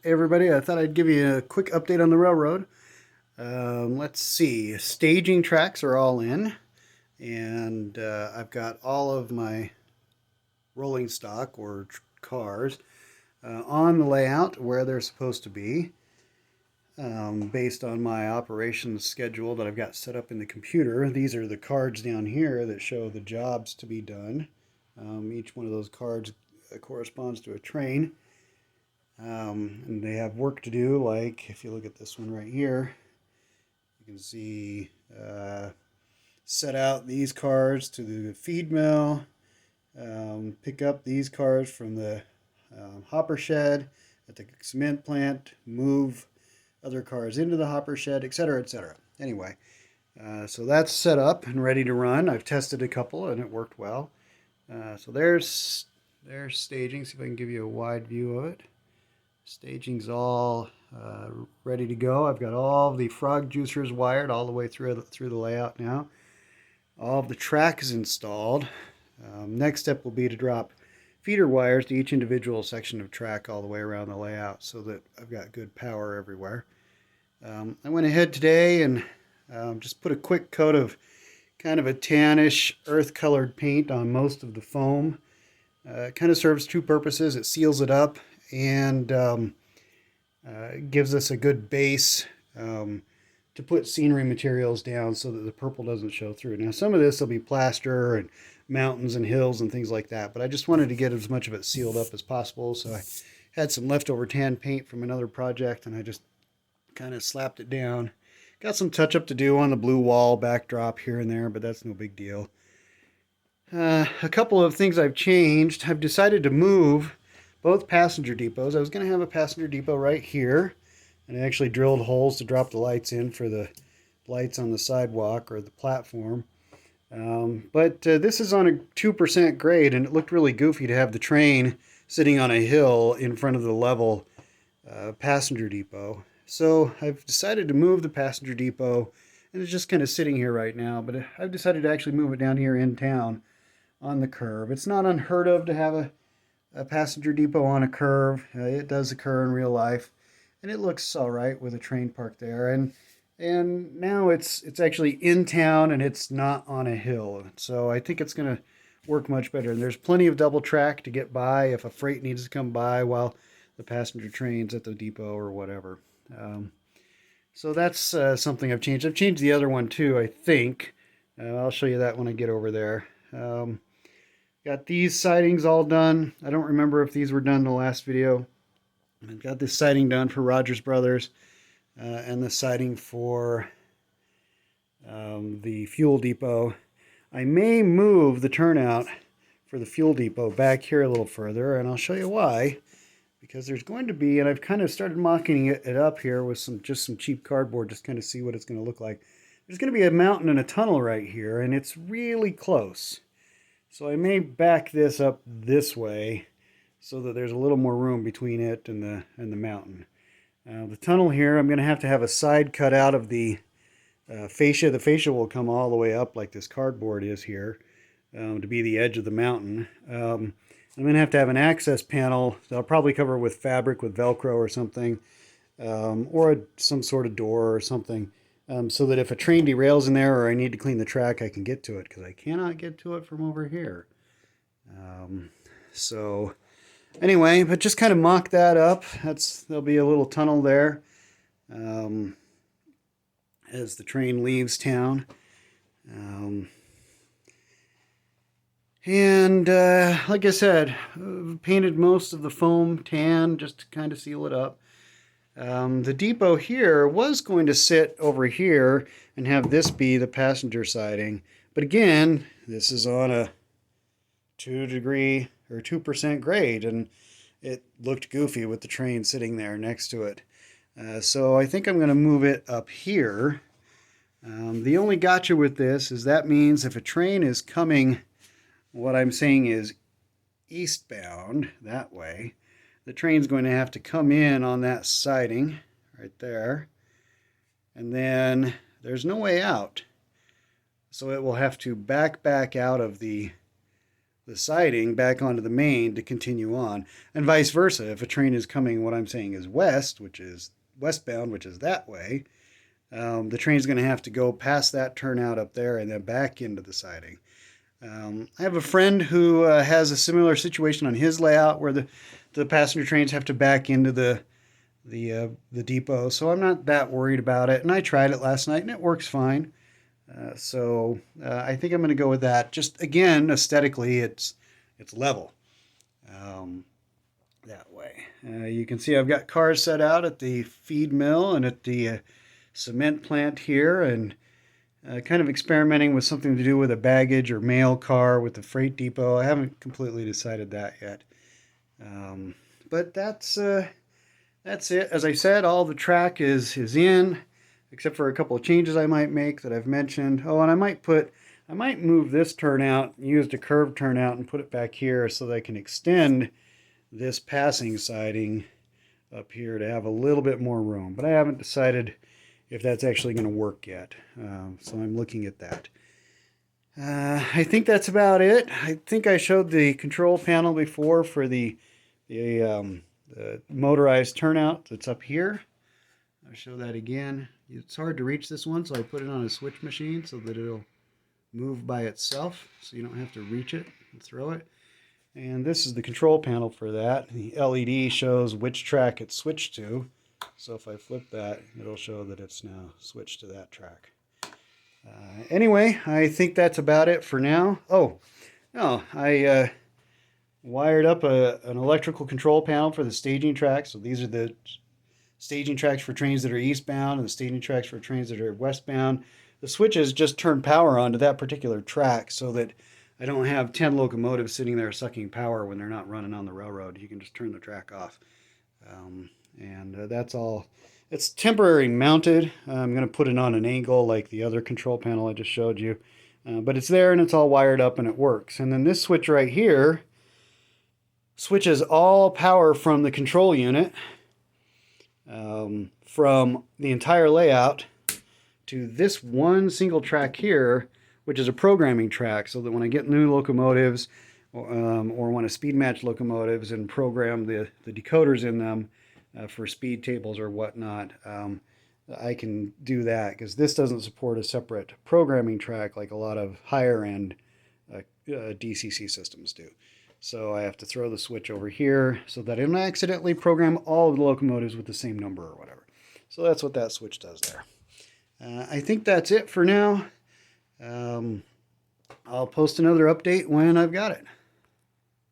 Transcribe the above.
Hey everybody, I thought I'd give you a quick update on the railroad. Let's see, staging tracks are all in, and I've got all of my rolling stock or cars on the layout where they're supposed to be, based on my operations schedule that I've got set up in the computer. These are the cards down here that show the jobs to be done. Each one of those cards corresponds to a train. And they have work to do, like if you look at this one right here, you can see set out these cars to the feed mill, pick up these cars from the hopper shed at the cement plant, move other cars into the hopper shed, etc., etc. Anyway, so that's set up and ready to run. I've tested a couple and it worked well. So there's staging. See if I can give you a wide view of it. Staging's all ready to go. I've got all the frog juicers wired all the way through the layout now. All of the track is installed. Next step will be to drop feeder wires to each individual section of track all the way around the layout so that I've got good power everywhere. I went ahead today and just put a quick coat of kind of a tannish earth-colored paint on most of the foam. It kind of serves two purposes. It seals it up and gives us a good base to put scenery materials down so that the purple doesn't show through. Now some of this will be plaster and mountains and hills and things like that, but I just wanted to get as much of it sealed up as possible, so I had some leftover tan paint from another project and I just kind of slapped it down. Got some touch up to do on the blue wall backdrop here and there, but that's no big deal. A couple of things I've changed. I've decided to move both passenger depots. I was going to have a passenger depot right here, and I actually drilled holes to drop the lights in for the lights on the sidewalk or the platform. But this is on a 2% grade, and it looked really goofy to have the train sitting on a hill in front of the level passenger depot. So I've decided to move the passenger depot, and it's just kind of sitting here right now, but I've decided to actually move it down here in town on the curve. It's not unheard of to have a passenger depot on a curve. It does occur in real life, and it looks all right with a train parked there. And now it's actually in town and it's not on a hill. So I think it's going to work much better. And there's plenty of double track to get by if a freight needs to come by while the passenger train's at the depot or whatever. So that's something I've changed. I've changed the other one too, I think. I'll show you that when I get over there. Got these sidings all done. I don't remember if these were done in the last video. I've got this siding done for Rogers Brothers and the siding for the fuel depot. I may move the turnout for the fuel depot back here a little further, and I'll show you why. Because there's going to be, and I've kind of started mocking it up here with some cheap cardboard, just kind of see what it's going to look like. There's going to be a mountain and a tunnel right here, and it's really close. So I may back this up this way so that there's a little more room between it and the mountain. The tunnel here, I'm going to have a side cut out of the fascia. The fascia will come all the way up like this cardboard is here to be the edge of the mountain. I'm going to have an access panel that I'll probably cover with fabric, with Velcro or something, or some sort of door or something, so that if a train derails in there or I need to clean the track, I can get to it, because I cannot get to it from over here. So anyway, but just kind of mock that up. There'll be a little tunnel there as the train leaves town. And like I said, painted most of the foam tan just to kind of seal it up. The depot here was going to sit over here and have this be the passenger siding. But again, this is on a 2% grade, and it looked goofy with the train sitting there next to it. So I think I'm going to move it up here. The only gotcha with this is that means if a train is coming, what I'm saying is eastbound that way, the train's going to have to come in on that siding right there, and then there's no way out. So it will have to back out of the the siding back onto the main to continue on, and vice versa. If a train is coming, what I'm saying is west, which is westbound, which is that way, the train's going to have to go past that turnout up there and then back into the siding. I have a friend who has a similar situation on his layout where the passenger trains have to back into the depot, so I'm not that worried about it. And I tried it last night, and it works fine. So I think I'm going to go with that. Just again, aesthetically, it's level that way. You can see I've got cars set out at the feed mill and at the cement plant here, and kind of experimenting with something to do with a baggage or mail car with the freight depot. I haven't completely decided that yet. But that's it. As I said, all the track is in, except for a couple of changes I might make that I've mentioned. Oh, and I might move this turnout, use the curved turnout and put it back here so that I can extend this passing siding up here to have a little bit more room. But I haven't decided if that's actually going to work yet. So I'm looking at that. I think that's about it. I think I showed the control panel before for the motorized turnout that's up here. I'll show that again. It's hard to reach this one, so I put it on a switch machine so that it'll move by itself, so you don't have to reach it and throw it. And this is the control panel for that. The LED shows which track it's switched to. So if I flip that, it'll show that it's now switched to that track. Anyway, I think that's about it for now. Oh, no, I wired up an electrical control panel for the staging track. So these are the staging tracks for trains that are eastbound and the staging tracks for trains that are westbound. The switches just turn power on to that particular track so that I don't have 10 locomotives sitting there sucking power when they're not running on the railroad. You can just turn the track off. That's all. It's temporary mounted. I'm going to put it on an angle like the other control panel I just showed you. But it's there and it's all wired up and it works. And then this switch right here switches all power from the control unit, from the entire layout to this one single track here, which is a programming track, so that when I get new locomotives or want to speed match locomotives and program the decoders in them for speed tables or whatnot, I can do that because this doesn't support a separate programming track like a lot of higher end DCC systems do. So I have to throw the switch over here so that I don't accidentally program all of the locomotives with the same number or whatever. So that's what that switch does there. I think that's it for now. I'll post another update when I've got it.